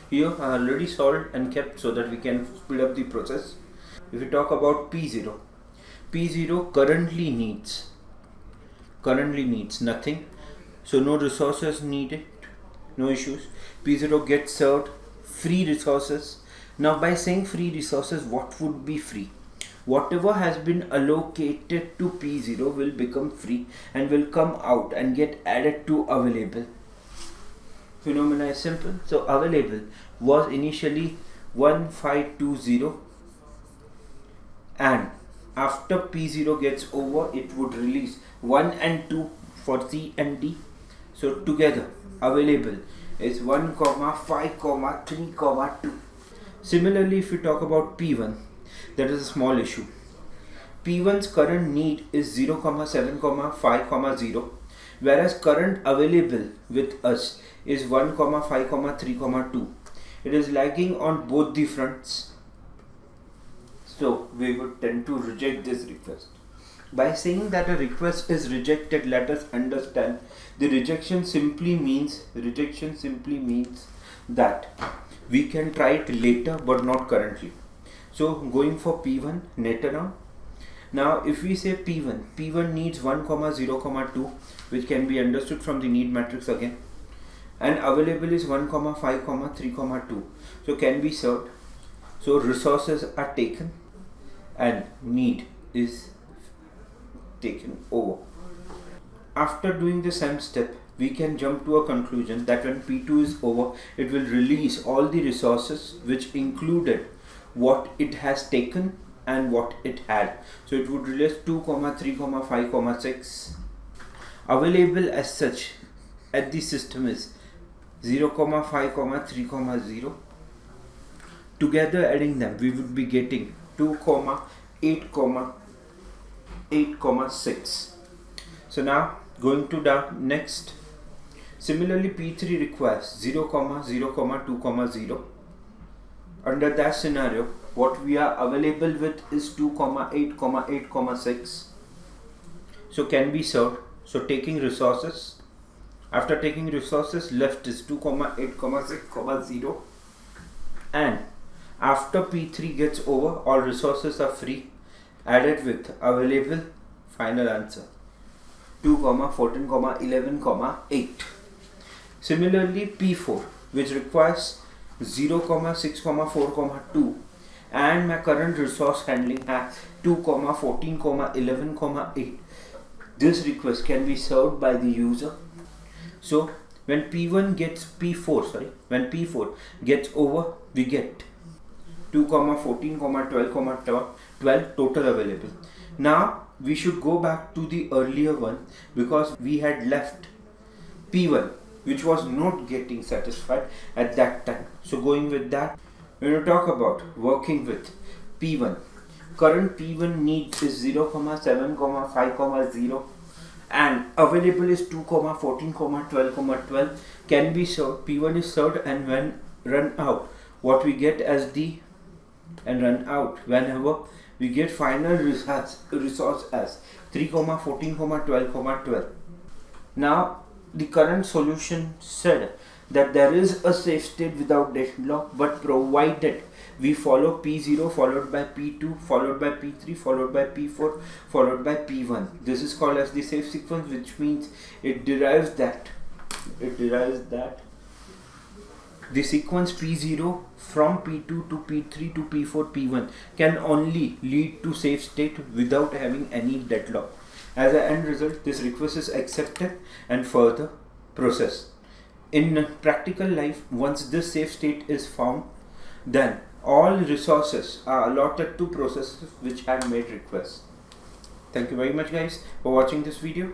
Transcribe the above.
here are already solved and kept so that we can speed up the process. If we talk about P0, P0 currently needs nothing, so no resources needed, no issues. P0 gets served free resources. Now by saying free resources, what would be free? Whatever has been allocated to P0 will become free and will come out and get added to available. Phenomena is simple. So available was initially 1520, and after P0 gets over, it would release 1 and 2 for C and D. So together available is 1, 5, 3, 2. Similarly, if we talk about P1, that is a small issue. P1's current need is 0, 7, 5, 0, whereas current available with us is 1, 5, 3, 2. It is lagging on both the fronts, so we would tend to reject this request. By saying that a request is rejected, let us understand the rejection simply means that we can try it later but not currently. So going for P1 later on. Now if we say P1 needs 1, 0, 2, which can be understood from the need matrix again, and available is 1, 5, 3, 2, so can be served. So resources are taken and need is taken over. After doing the same step, we can jump to a conclusion that when P2 is over, it will release all the resources which included what it has taken and what it had. So it would release 2, 3, 5, 6. Available as such at the system is 0, 5, 3, 0. Together adding them, we would be getting 2, 8, 8, 6. So now going to the next. Similarly, P3 requires 0, 0, 2, 0. Under that scenario, what we are available with is 2, 8, 8, 6. So can be served. So taking resources. After taking resources, left is 2, 8, 6, 0. And after P3 gets over, all resources are free. Added with available, final answer 2, 14, 11, 8. Similarly, P4, which requires 0, 6, 4, 2, and my current resource handling has 2, 14, 11, 8. This request can be served by the user. So when P4 gets over, we get 2, 14, 12 total available. Now we should go back to the earlier one because we had left P1, which was not getting satisfied at that time. So going with that, when we talk about working with P1, current P1 need is 0, 7, 5, 0, and available is 2, 14, 12, can be served. P1 is served, and when run out, what we get as the and run out whenever we get final resource as 3, 14, 12. Now the current solution said that there is a safe state without deadlock, but provided we follow P0 followed by P2 followed by P3 followed by P4 followed by P1. This is called as the safe sequence, which means it derives that the sequence P0 from P2 to P3 to P4 P1 can only lead to safe state without having any deadlock. As an end result, this request is accepted and further processed. In practical life, once this safe state is found, then all resources are allotted to processes which have made requests. Thank you very much guys for watching this video.